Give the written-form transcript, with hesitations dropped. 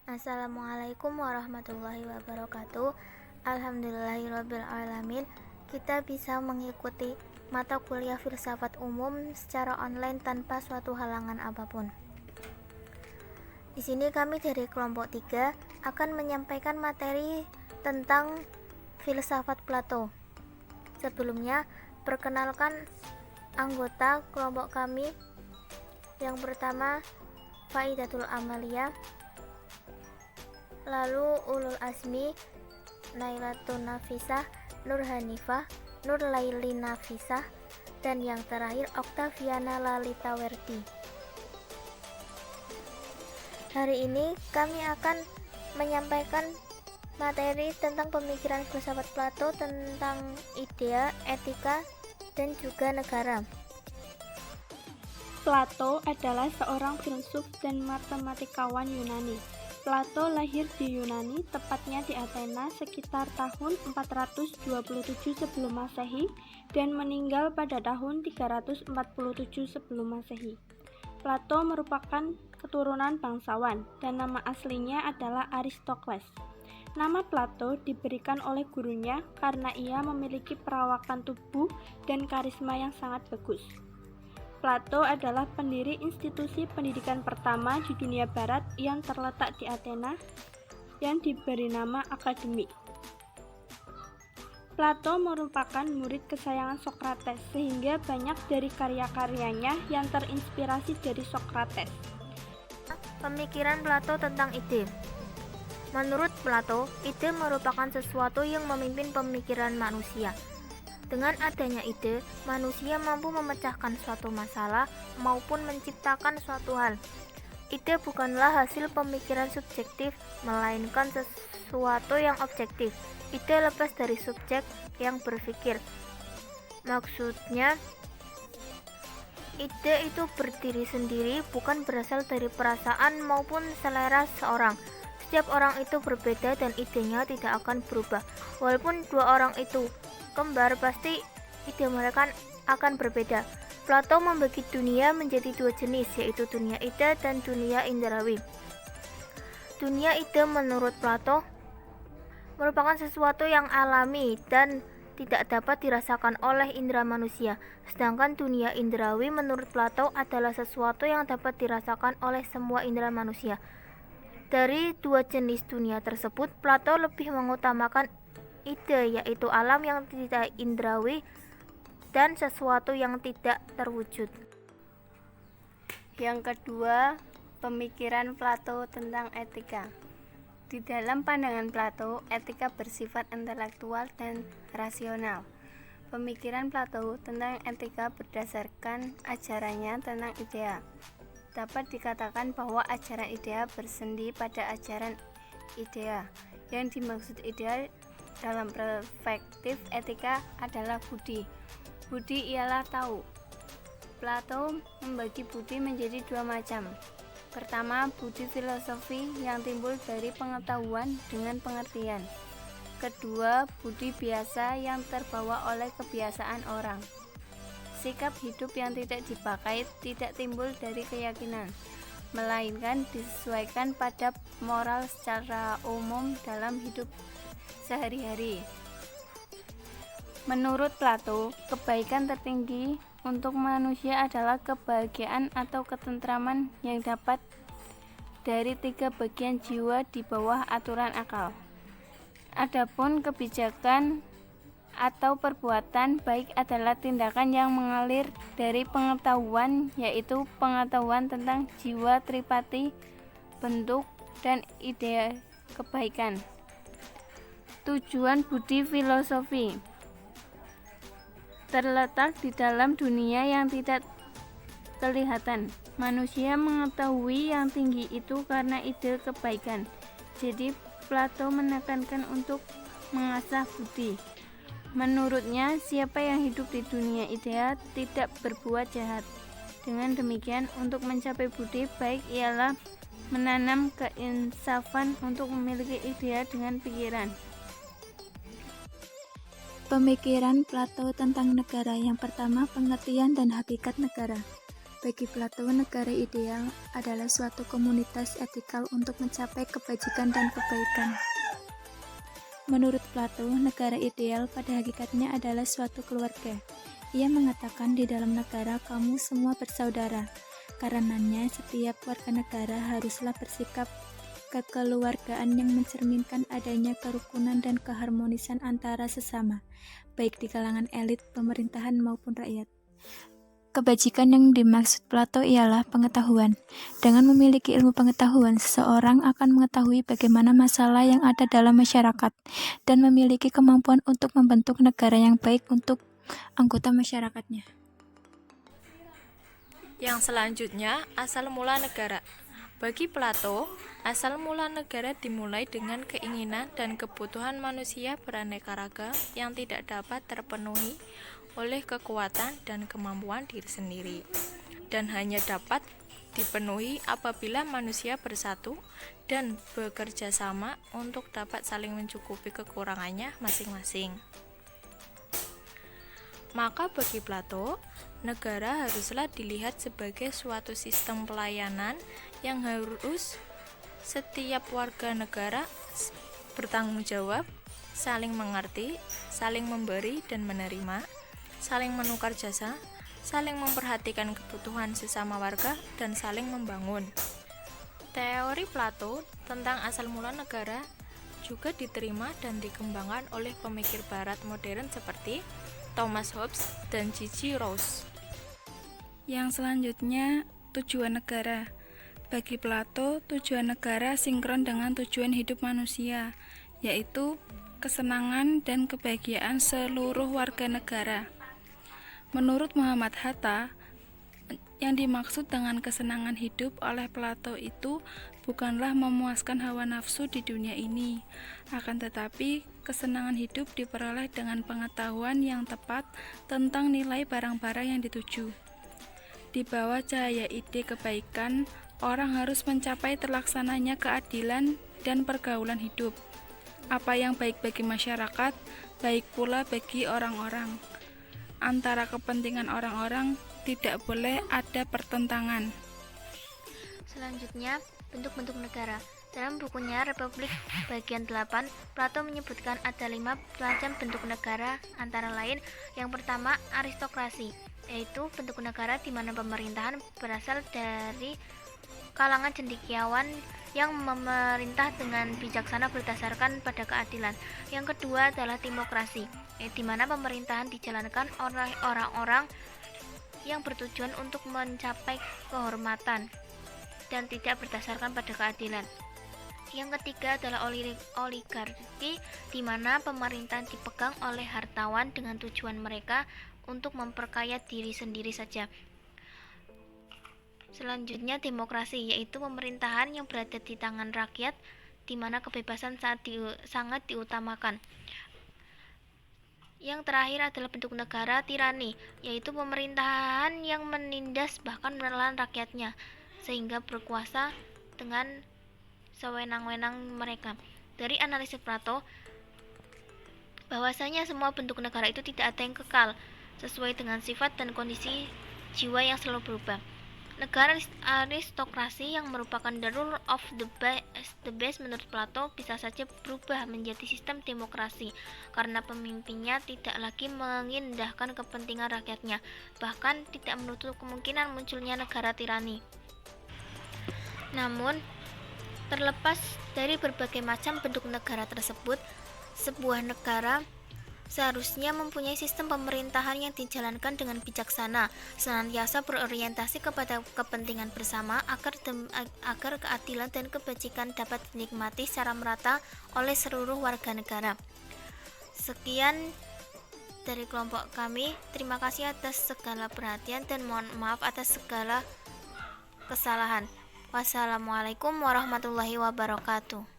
Assalamualaikum warahmatullahi wabarakatuh. Alhamdulillahirrabbilalamin. Kita bisa mengikuti mata kuliah filsafat umum secara online tanpa suatu halangan apapun. Di sini kami dari kelompok 3 akan menyampaikan materi tentang filsafat Plato. Sebelumnya, perkenalkan anggota kelompok kami. Yang pertama, Faidatul Amalia, lalu Ulul Azmi, Nailatun Nafisah, Nur Hanifah, Nur Laili Nafisah, dan yang terakhir Oktaviana Lalitawerdi. Hari ini kami akan menyampaikan materi tentang pemikiran filsafat Plato tentang idea, etika, dan juga negara. Plato adalah seorang filsuf dan matematikawan Yunani. Plato lahir di Yunani, tepatnya di Athena sekitar tahun 427 sebelum Masehi dan meninggal pada tahun 347 sebelum Masehi. Plato merupakan keturunan bangsawan dan nama aslinya adalah Aristokles. Nama Plato diberikan oleh gurunya karena ia memiliki perawakan tubuh dan karisma yang sangat bagus. Plato adalah pendiri institusi pendidikan pertama di dunia barat yang terletak di Athena yang diberi nama akademik. Plato merupakan murid kesayangan Sokrates sehingga banyak dari karya-karyanya yang terinspirasi dari Sokrates. Pemikiran Plato tentang ide. Menurut Plato, ide merupakan sesuatu yang memimpin pemikiran manusia. Dengan adanya ide, manusia mampu memecahkan suatu masalah maupun menciptakan suatu hal. Ide bukanlah hasil pemikiran subjektif, melainkan sesuatu yang objektif. Ide lepas dari subjek yang berpikir. Maksudnya, ide itu berdiri sendiri, bukan berasal dari perasaan maupun selera seorang. Setiap orang itu berbeda dan idenya tidak akan berubah. Walaupun dua orang itu kembar, pasti ide mereka akan berbeda. Plato membagi dunia menjadi dua jenis, yaitu dunia ide dan dunia indrawi. Dunia ide menurut Plato merupakan sesuatu yang alami dan tidak dapat dirasakan oleh indera manusia. Sedangkan dunia indrawi menurut Plato adalah sesuatu yang dapat dirasakan oleh semua indera manusia. Dari dua jenis dunia tersebut, Plato lebih mengutamakan ide, yaitu alam yang tidak indrawi dan sesuatu yang tidak terwujud. Yang kedua, pemikiran Plato tentang etika. Di dalam pandangan Plato, etika bersifat intelektual dan rasional. Pemikiran Plato tentang etika berdasarkan ajarannya tentang idea. Dapat dikatakan bahwa ajaran idea bersendi pada ajaran idea. Yang dimaksud idea dalam perspektif etika adalah budi. Budi ialah tahu. Plato membagi budi menjadi dua macam. Pertama, budi filosofi yang timbul dari pengetahuan dengan pengertian. Kedua, budi biasa yang terbawa oleh kebiasaan orang. Sikap hidup yang tidak dipakai tidak timbul dari keyakinan, melainkan disesuaikan pada moral secara umum dalam hidup sehari-hari. Menurut Plato, kebaikan tertinggi untuk manusia adalah kebahagiaan atau ketentraman yang dapat dari tiga bagian jiwa di bawah aturan akal. Adapun kebijakan atau perbuatan baik adalah tindakan yang mengalir dari pengetahuan, yaitu pengetahuan tentang jiwa tripati, bentuk, dan ide kebaikan. Tujuan budi filosofi terletak di dalam dunia yang tidak kelihatan. Manusia mengetahui yang tinggi itu karena ide kebaikan. Jadi Plato menekankan untuk mengasah budi. Menurutnya, siapa yang hidup di dunia idea tidak berbuat jahat. Dengan demikian, untuk mencapai budi baik ialah menanam keinsafan untuk memiliki idea dengan pikiran. Pemikiran Plato tentang negara. Yang pertama, pengertian dan hakikat negara. Bagi Plato, negara ideal adalah suatu komunitas etikal untuk mencapai kebajikan dan kebaikan. Menurut Plato, negara ideal pada hakikatnya adalah suatu keluarga. Ia mengatakan di dalam negara kamu semua bersaudara. Karenanya, setiap warga negara haruslah bersikap kekeluargaan yang mencerminkan adanya kerukunan dan keharmonisan antara sesama, baik di kalangan elit, pemerintahan maupun rakyat. Kebajikan yang dimaksud Plato ialah pengetahuan. Dengan memiliki ilmu pengetahuan, seseorang akan mengetahui bagaimana masalah yang ada dalam masyarakat dan memiliki kemampuan untuk membentuk negara yang baik untuk anggota masyarakatnya. Yang selanjutnya, asal mula negara. Bagi Plato, asal mula negara dimulai dengan keinginan dan kebutuhan manusia beraneka ragam yang tidak dapat terpenuhi oleh kekuatan dan kemampuan diri sendiri, dan hanya dapat dipenuhi apabila manusia bersatu dan bekerja sama untuk dapat saling mencukupi kekurangannya masing-masing. Maka bagi Plato, negara haruslah dilihat sebagai suatu sistem pelayanan yang harus setiap warga negara bertanggung jawab, saling mengerti, saling memberi dan menerima, saling menukar jasa, saling memperhatikan kebutuhan sesama warga, dan saling membangun. Teori Plato tentang asal mula negara juga diterima dan dikembangkan oleh pemikir barat modern seperti Thomas Hobbes dan G.G. Rousseau. Yang selanjutnya, tujuan negara. Bagi Plato, tujuan negara sinkron dengan tujuan hidup manusia, yaitu kesenangan dan kebahagiaan seluruh warga negara. Menurut Muhammad Hatta, yang dimaksud dengan kesenangan hidup oleh Plato itu bukanlah memuaskan hawa nafsu di dunia ini, akan tetapi kesenangan hidup diperoleh dengan pengetahuan yang tepat tentang nilai barang-barang yang dituju. Di bawah cahaya ide kebaikan, orang harus mencapai terlaksananya keadilan dan pergaulan hidup. Apa yang baik bagi masyarakat, baik pula bagi orang-orang. Antara kepentingan orang-orang tidak boleh ada pertentangan. Selanjutnya, bentuk-bentuk negara. Dalam bukunya Republik bagian 8, Plato menyebutkan ada 5 macam bentuk negara, antara lain yang pertama aristokrasi, yaitu bentuk negara di mana pemerintahan berasal dari kalangan cendekiawan yang memerintah dengan bijaksana berdasarkan pada keadilan. Yang kedua adalah demokrasi, di mana pemerintahan dijalankan oleh orang-orang yang bertujuan untuk mencapai kehormatan dan tidak berdasarkan pada keadilan. Yang ketiga adalah oligarki, di mana pemerintahan dipegang oleh hartawan dengan tujuan mereka untuk memperkaya diri sendiri saja. Selanjutnya demokrasi, yaitu pemerintahan yang berada di tangan rakyat, di mana kebebasan sangat diutamakan. Yang terakhir adalah bentuk negara tirani, yaitu pemerintahan yang menindas bahkan menelan rakyatnya, sehingga berkuasa dengan sewenang-wenang mereka. Dari analisis Plato, bahwasanya semua bentuk negara itu tidak ada yang kekal, sesuai dengan sifat dan kondisi jiwa yang selalu berubah. Negara aristokrasi yang merupakan the rule of the best menurut Plato bisa saja berubah menjadi sistem demokrasi karena pemimpinnya tidak lagi mengindahkan kepentingan rakyatnya, bahkan tidak menutup kemungkinan munculnya negara tirani. Namun, terlepas dari berbagai macam bentuk negara tersebut, sebuah negara seharusnya mempunyai sistem pemerintahan yang dijalankan dengan bijaksana, senantiasa berorientasi kepada kepentingan bersama agar keadilan dan kebajikan dapat dinikmati secara merata oleh seluruh warga negara. Sekian dari kelompok kami. Terima kasih atas segala perhatian dan mohon maaf atas segala kesalahan. Wassalamualaikum warahmatullahi wabarakatuh.